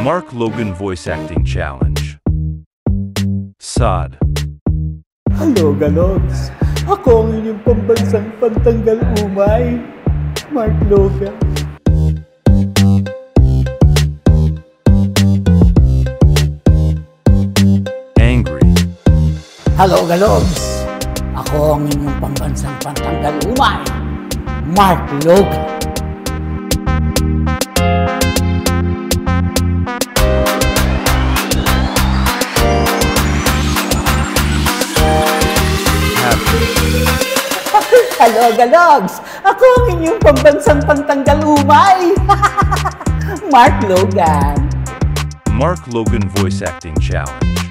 Mark Logan Voice Acting Challenge. SOD. Hello, Galogs! Ako ang inyong pambansang pantanggal umay, Mark Logan. Angry. Hello, Galogs! Ako ang inyong pambansang pantanggal umay, Mark Logan. Hello, Galogs! Ako ang inyong pambansang pantanggal umay, Mark Logan. Mark Logan Voice Acting Challenge.